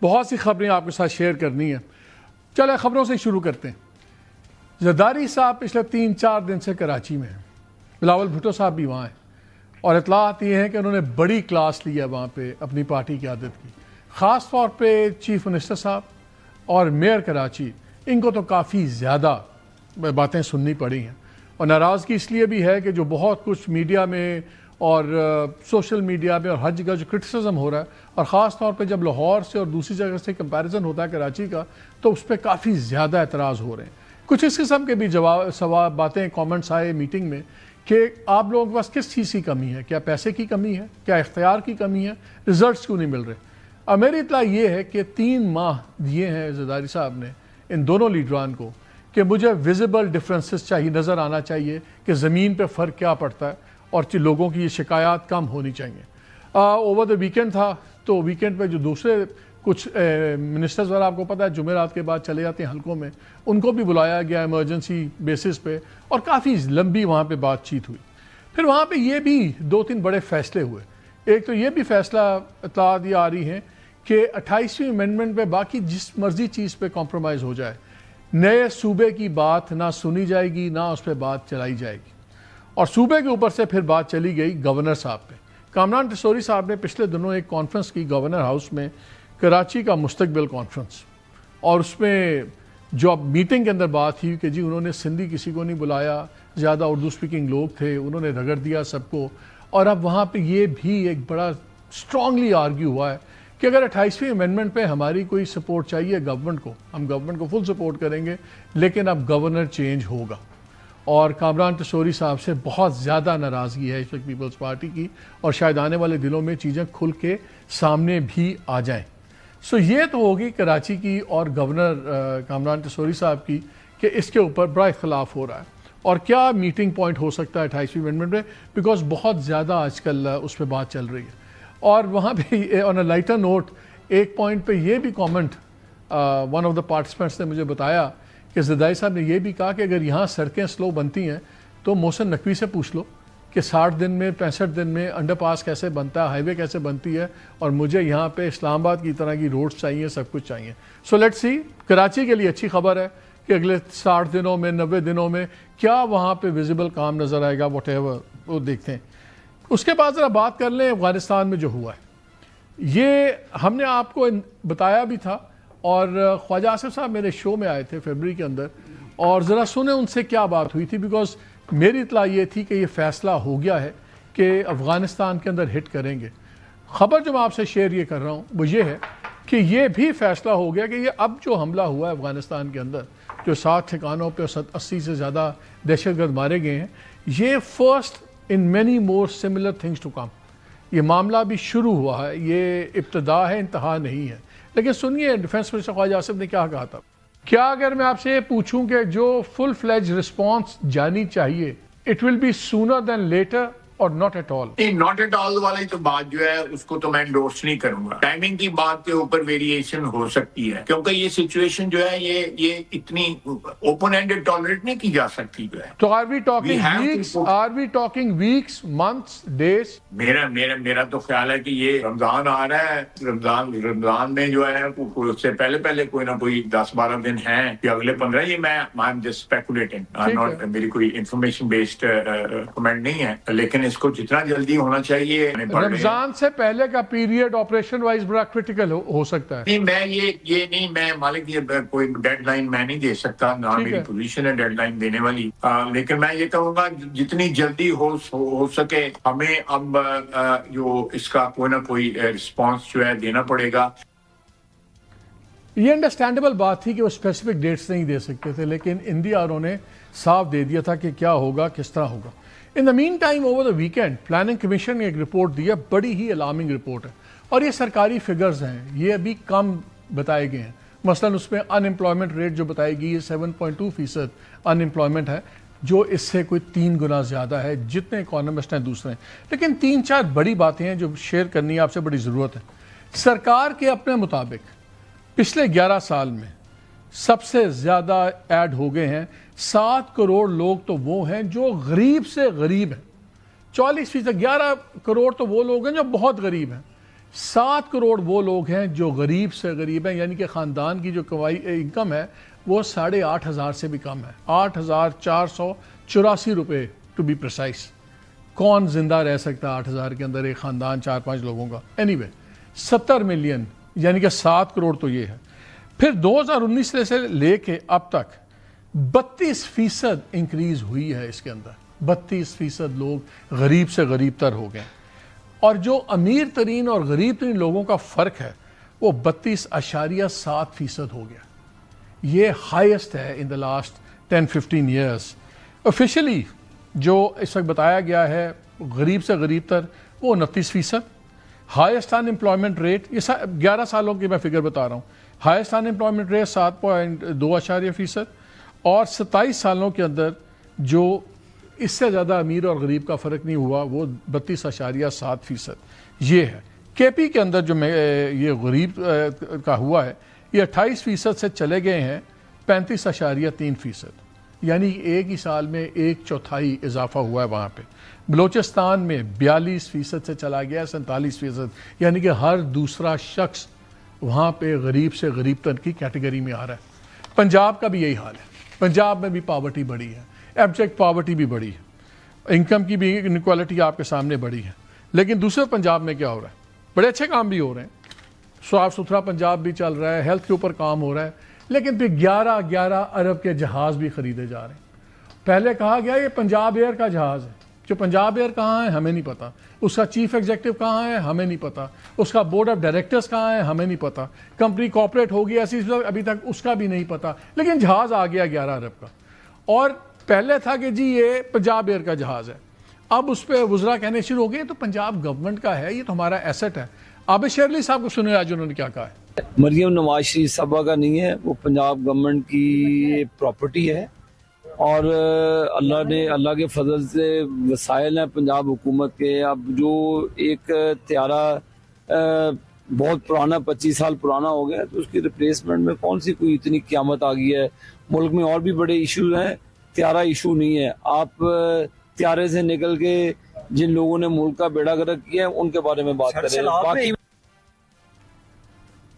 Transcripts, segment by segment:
بہت سی خبریں آپ کے ساتھ شیئر کرنی ہیں. چلے خبروں سے شروع کرتے ہیں. زرداری صاحب پچھلے 3-4 دن سے کراچی میں ہیں. بلاول بھٹو صاحب بھی وہاں ہیں اور اطلاعات یہ ہیں کہ انہوں نے بڑی کلاس لی ہے وہاں پہ اپنی پارٹی کی عادت کی. خاص طور پہ چیف منسٹر صاحب اور میئر کراچی، ان کو تو کافی زیادہ باتیں سننی پڑی ہیں. اور ناراضگی اس لیے بھی ہے کہ جو بہت کچھ میڈیا میں اور سوشل میڈیا میں اور ہر جگہ جو کرٹیسزم ہو رہا ہے، اور خاص طور پہ جب لاہور سے اور دوسری جگہ سے کمپیریزن ہوتا ہے کراچی کا، تو اس پہ کافی زیادہ اعتراض ہو رہے ہیں. کچھ اس قسم کے بھی باتیں کامنٹس آئے میٹنگ میں کہ آپ لوگوں کے پاس کس چیز کی کمی ہے؟ کیا پیسے کی کمی ہے؟ کیا اختیار کی کمی ہے؟ ریزلٹس کیوں نہیں مل رہے؟ اب میری اطلاع یہ ہے کہ 3 ماہ دیے ہیں زرداری صاحب نے ان دونوں لیڈران کو کہ مجھے ویزیبل ڈفرینسز چاہیے، نظر آنا چاہیے کہ زمین پہ فرق کیا پڑتا ہے اور لوگوں کی یہ شکایات کم ہونی چاہیے. اوور دا ویکینڈ تھا تو ویکینڈ پہ جو دوسرے کچھ منسٹرز وغیرہ آپ کو پتہ ہے جمعرات کے بعد چلے جاتے ہیں حلقوں میں، ان کو بھی بلایا گیا ایمرجنسی بیسس پہ اور کافی لمبی وہاں پہ بات چیت ہوئی. پھر وہاں پہ یہ بھی 2-3 بڑے فیصلے ہوئے. ایک تو یہ بھی فیصلہ اطلاعات یہ آ رہی ہیں کہ 28ویں امینڈمنٹ پہ باقی جس مرضی چیز پہ کمپرومائز ہو جائے، نئے صوبے کی بات نہ سنی جائے گی نہ اس پہ بات چلائی جائے گی. اور صوبے کے اوپر سے پھر بات چلی گئی گورنر صاحب پہ. کامران ٹسوری صاحب نے پچھلے دنوں ایک کانفرنس کی گورنر ہاؤس میں، کراچی کا مستقبل کانفرنس، اور اس میں جو اب میٹنگ کے اندر بات تھی کہ جی انہوں نے سندھی کسی کو نہیں بلایا، زیادہ اردو سپیکنگ لوگ تھے، انہوں نے رگڑ دیا سب کو. اور اب وہاں پہ یہ بھی ایک بڑا اسٹرانگلی آرگیو ہوا ہے کہ اگر 28ویں امینڈمنٹ پہ ہماری کوئی سپورٹ چاہیے گورنمنٹ کو، ہم گورنمنٹ کو فل سپورٹ کریں گے، لیکن اب گورنر چینج ہوگا. اور کامران ٹسوری صاحب سے بہت زیادہ ناراضگی ہے اس وقت پیپلز پارٹی کی، اور شاید آنے والے دنوں میں چیزیں کھل کے سامنے بھی آ جائیں. سو یہ تو ہوگی کراچی کی اور گورنر کامران ٹسوری صاحب کی کہ اس کے اوپر بڑا اختلاف ہو رہا ہے اور کیا میٹنگ پوائنٹ ہو سکتا ہے 28ویں امینڈمنٹ پہ، بیکاز بہت زیادہ آج کل اس پہ بات چل رہی ہے. اور وہاں پہ آن اے لائٹر نوٹ ایک پوائنٹ پہ یہ بھی comment one of the participants نے مجھے بتایا کہ زرداری صاحب نے یہ بھی کہا کہ اگر یہاں سڑکیں سلو بنتی ہیں تو محسن نقوی سے پوچھ لو کہ 60 دن میں 65 دن میں انڈر پاس کیسے بنتا ہے، ہائی وے کیسے بنتی ہے، اور مجھے یہاں پہ اسلام آباد کی طرح کی روڈز چاہیے، سب کچھ چاہیے. So let's see. کراچی کے لیے اچھی خبر ہے کہ اگلے 60 دنوں میں 90 دنوں میں کیا وہاں پہ ویزیبل کام نظر آئے گا، واٹ ایور وہ دیکھتے ہیں. اس کے بعد ذرا بات کر لیں افغانستان میں جو ہوا ہے. یہ ہم نے آپ کو بتایا بھی تھا، اور خواجہ آصف صاحب میرے شو میں آئے تھے فیبرری کے اندر، اور ذرا سنیں ان سے کیا بات ہوئی تھی، بیکاز میری اطلاع یہ تھی کہ یہ فیصلہ ہو گیا ہے کہ افغانستان کے اندر ہٹ کریں گے. خبر جو میں آپ سے شیئر یہ کر رہا ہوں وہ یہ ہے کہ یہ بھی فیصلہ ہو گیا کہ یہ اب جو حملہ ہوا ہے افغانستان کے اندر، جو 7 ٹھکانوں پہ 80 سے زیادہ دہشت گرد مارے گئے ہیں، یہ first in many more similar things to come. یہ معاملہ بھی شروع ہوا ہے، یہ ابتدا ہے، انتہا نہیں ہے. لیکن سنیے ڈیفنس منسٹر خواجہ آصف نے کیا کہا تھا. کیا اگر میں آپ سے یہ پوچھوں کہ جو فل فلیج رسپانس جانی چاہیے، it will be sooner than later اور not at all? Not at all والی تو بات جو ہے اس کو تو میں انڈورس نہیں کروں گا. ٹائمنگ کی بات کے اوپر ویریشن ہو سکتی ہے، کیونکہ یہ سچویشن جو ہے یہ اتنی اوپن ہینڈڈ ٹالریٹ نہیں کی جا سکتی جو ہے. تو are we talking weeks, months, days? میرا تو خیال ہے کہ یہ رمضان آ رہا ہے، رمضان میں جو ہے اس سے پہلے کوئی نہ کوئی 10-12 دن ہیں یا اگلے 15. یہ میں جسٹ اسپیکولیٹنگ، میری کوئی انفارمیشن بیسڈ کمنٹ نہیں ہے، لیکن اس کو جتنا جلدی ہونا چاہیے. رمضان سے پہلے کا پیریڈ آپریشن وائز بڑا کرٹیکل ہو سکتا ہے. نہیں، میں مالک یہ کوئی ڈیڈ لائن میں نہیں دے سکتا، نہ میری پوزیشن ہے ڈیڈ لائن دینے والی. لیکن میں یہ کہوں گا جتنی جلدی ہو سکے ہمیں اب جو اس کا کوئی نہ کوئی رسپانس جو ہے دینا پڑے گا. یہ انڈرسٹینڈیبل بات تھی کہ وہ اسپیسیفک ڈیٹس نہیں دے سکتے تھے، لیکن NDRO نے صاف دے دیا تھا کہ کیا ہوگا، کس طرح ہوگا. In the mean time over the weekend planning commission نے ایک رپورٹ دی ہے، بڑی ہی الارمنگ رپورٹ ہے، اور یہ سرکاری فگرز ہیں، یہ ابھی کم بتائے گئے ہیں. مثلا اس میں ان امپلائمنٹ ریٹ جو بتائی گئی ہے 7.2% ان امپلائمنٹ ہے، جو اس سے کوئی 3 گنا زیادہ ہے جتنے اکانومسٹ ہیں دوسرے. لیکن 3-4 بڑی باتیں ہیں جو شیئر کرنی ہے آپ سے، بڑی ضرورت ہے. سرکار کے اپنے مطابق پچھلے 11 سال میں سب سے زیادہ ایڈ ہو گئے ہیں. 7 کروڑ لوگ تو وہ ہیں جو غریب سے غریب ہیں، 40%. 11 کروڑ تو وہ لوگ ہیں جو بہت غریب ہیں. 7 کروڑ وہ لوگ ہیں جو غریب سے غریب ہیں، یعنی کہ خاندان کی جو کمائی انکم ہے وہ 8,500 سے بھی کم ہے، 8,484 روپے ٹو بی پریسائز۔ کون زندہ رہ سکتا ہے 8,000 کے اندر ایک خاندان 4-5 لوگوں کا؟ اینی وے 70 ملین یعنی کہ 7 کروڑ تو یہ ہے۔ پھر 2019 سے لے کے اب تک 32% انکریز ہوئی ہے اس کے اندر، 32% لوگ غریب سے غریب تر ہو گئے، اور جو امیر ترین اور غریب ترین لوگوں کا فرق ہے وہ 32.7% ہو گیا۔ یہ ہائیسٹ ہے ان دا لاسٹ 10-15 ایئرس۔ آفیشلی جو اس وقت بتایا گیا ہے غریب سے غریب تر وہ 29%۔ ہائیسٹ ان امپلائمنٹ ریٹ، یہ 11 سالوں کی میں فگر بتا رہا ہوں، ہائیسٹ ان امپلائمنٹ ریٹ 7.2%، اور 27 سالوں کے اندر جو اس سے زیادہ امیر اور غریب کا فرق نہیں ہوا وہ 32.7%۔ یہ ہے کے پی کے اندر جو یہ غریب کا ہوا ہے یہ 28% سے چلے گئے ہیں 35.3%، یعنی ایک ہی سال میں 1/4 اضافہ ہوا ہے وہاں پہ۔ بلوچستان میں 42% سے چلا گیا ہے 47%، یعنی کہ ہر دوسرا شخص وہاں پہ غریب سے غریب تر کی کیٹیگری میں آ رہا ہے۔ پنجاب کا بھی یہی حال ہے، پنجاب میں بھی پاورٹی بڑی ہے، ایبجیکٹ پاورٹی بھی بڑی ہے، انکم کی بھی انیکوالٹی آپ کے سامنے بڑی ہے۔ لیکن دوسرے پنجاب میں کیا ہو رہا ہے؟ بڑے اچھے کام بھی ہو رہے ہیں، صاف ستھرا پنجاب بھی چل رہا ہے، ہیلتھ کے اوپر کام ہو رہا ہے، لیکن پھر 11 ارب کے جہاز بھی خریدے جا رہے ہیں۔ پہلے کہا گیا یہ پنجاب ایئر کا جہاز ہے، جو پنجاب ایئر کہاں ہے ہمیں نہیں پتا، اس کا چیف ایگزیکٹو کہاں ہے ہمیں نہیں پتا، اس کا بورڈ آف ڈائریکٹرز کہاں ہے ہمیں نہیں پتا، کمپنی کارپوریٹ ہوگی ایسی ابھی تک اس کا بھی نہیں پتا، لیکن جہاز آ گیا 11 ارب کا۔ اور پہلے تھا کہ جی یہ پنجاب ایئر کا جہاز ہے، اب اس پہ وزراء کہنے شروع ہو گئے تو پنجاب گورنمنٹ کا ہے، یہ تو ہمارا ایسٹ ہے۔ عابد شیر علی صاحب کو سنیں آج انہوں نے کیا کہا ہے۔ مریم نواز شریف صاحبہ کا نہیں ہے، وہ پنجاب گورنمنٹ کی پراپرٹی ہے، اور اللہ کے فضل سے وسائل ہیں پنجاب حکومت کے۔ اب جو ایک طیارہ بہت پرانا 25 سال پرانا ہو گیا تو اس کی ریپلیسمنٹ میں کون سی کوئی اتنی قیامت آ گئی ہے؟ ملک میں اور بھی بڑے ایشوز ہیں، طیارہ ایشو نہیں ہے۔ آپ طیارے سے نکل کے جن لوگوں نے ملک کا بیڑا گرک کیا ہے ان کے بارے میں بات کریں۔ باقی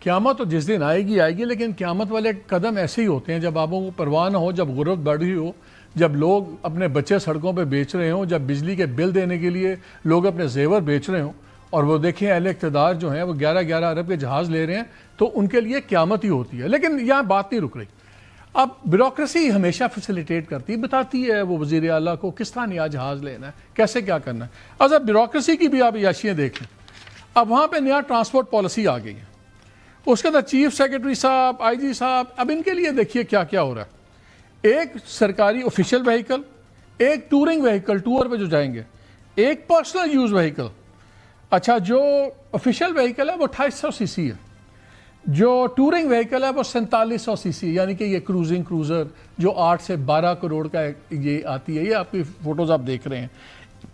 قیامت تو جس دن آئے گی، لیکن قیامت والے قدم ایسے ہی ہوتے ہیں جب آپ کو پرواہ نہ ہو، جب غربت بڑھ رہی ہو، جب لوگ اپنے بچے سڑکوں پہ بیچ رہے ہوں، جب بجلی کے بل دینے کے لیے لوگ اپنے زیور بیچ رہے ہوں، اور وہ دیکھیں اہل اقتدار جو ہیں وہ 11 ارب کے جہاز لے رہے ہیں، تو ان کے لیے قیامت ہی ہوتی ہے۔ لیکن یہاں بات نہیں رک رہی۔ اب بیوروکریسی ہمیشہ فیسیلیٹیٹ کرتی ہے، بتاتی ہے وہ وزیر اعلیٰ کو کس طرح نیا جہاز لینا ہے، کیسے کیا کرنا ہے۔ اب بیوروکریسی کی بھی آپ عیاشیاں دیکھ لیں۔ اب وہاں پہ نیا ٹرانسپورٹ پالیسی آ گئی ہے، اس کے اندر چیف سیکرٹری صاحب، آئی جی صاحب، اب ان کے لیے دیکھیے کیا کیا ہو رہا ہے۔ ایک سرکاری آفیشیل وہیکل، ایک ٹورنگ وہیکل، ٹور پہ جو جائیں گے، ایک پرسنل یوز وہیکل۔ اچھا، جو آفیشیل وہیکل ہے وہ 2800 سی سی ہے، جو ٹورنگ وہیکل ہے وہ 4700 سی سی، یعنی کہ یہ کروزر جو 8 سے 12 کروڑ کا یہ آتی ہے۔ یہ آپ کی فوٹوز آپ دیکھ رہے ہیں۔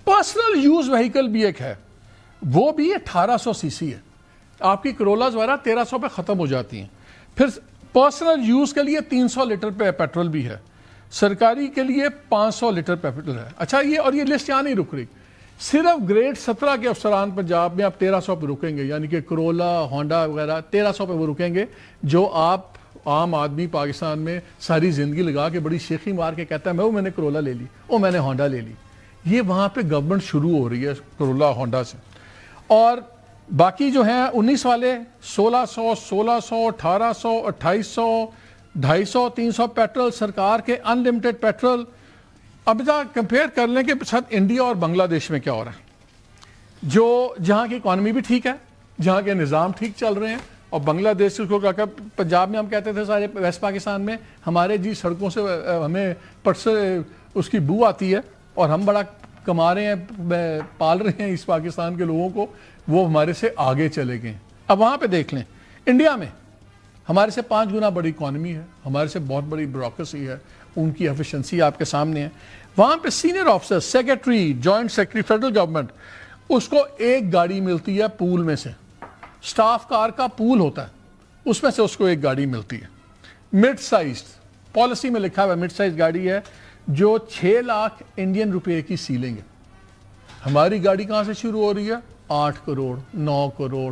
پرسنل یوز وہیکل بھی ایک ہے، وہ بھی 1800 سی سی ہے۔ آپ کی کرولاز وغیرہ 1300 پہ ختم ہو جاتی ہیں۔ پھر پرسنل یوز کے لیے 300 لیٹر پہ پیٹرول بھی ہے، سرکاری کے لیے 500 لیٹر پیٹرول ہے۔ اچھا، یہ لسٹ یہاں نہیں رک رہی، صرف گریڈ 17 کے افسران پنجاب میں آپ 1300 پہ رکیں گے، یعنی کہ کرولا، ہونڈا وغیرہ 1300 پہ وہ رکیں گے، جو آپ عام آدمی پاکستان میں ساری زندگی لگا کے بڑی شیخی مار کے کہتا ہے میں نے کرولا لے لی، میں نے ہونڈا لے لی۔ یہ وہاں پہ گورنمنٹ شروع ہو رہی ہے کرولا ہونڈا سے۔ اور باقی جو ہیں 19 والے 1600 1800 2800 250 300 پیٹرول، سرکار کے ان لمٹڈ پیٹرول۔ اب کمپیئر کر لیں کہ ساتھ انڈیا اور بنگلہ دیش میں کیا ہو رہا ہے، جہاں کی اکانومی بھی ٹھیک ہے، جہاں کے نظام ٹھیک چل رہے ہیں، اور بنگلہ دیش کو پنجاب میں ہم کہتے تھے سارے ویسٹ پاکستان میں ہمارے جی سڑکوں سے ہمیں پٹ سے اس کی بو آتی ہے، اور ہم بڑا کما رہے ہیں، پال رہے ہیں اس پاکستان کے لوگوں کو، وہ ہمارے سے آگے چلے گئے۔ اب وہاں پہ دیکھ لیں، انڈیا میں ہمارے سے 5 گنا بڑی اکانومی ہے، ہمارے سے بہت بڑی بیوروکریسی ہے، ان کی ایفیشنسی آپ کے سامنے ہے۔ وہاں پہ senior officer, secretary, joint secretary federal government, اس کو ایک گاڑی ملتی ہے پول میں سے، سٹاف کار کا پول ہوتا ہے، اس میں سے اس کو ایک گاڑی ملتی ہے۔ مڈ سائز پالیسی میں لکھا ہوا مڈ سائز گاڑی ہے جو 6 لاکھ انڈین روپے کی سیلنگ ہے۔ ہماری گاڑی کہاں سے شروع ہو رہی ہے؟ 8 کروڑ 9 کروڑ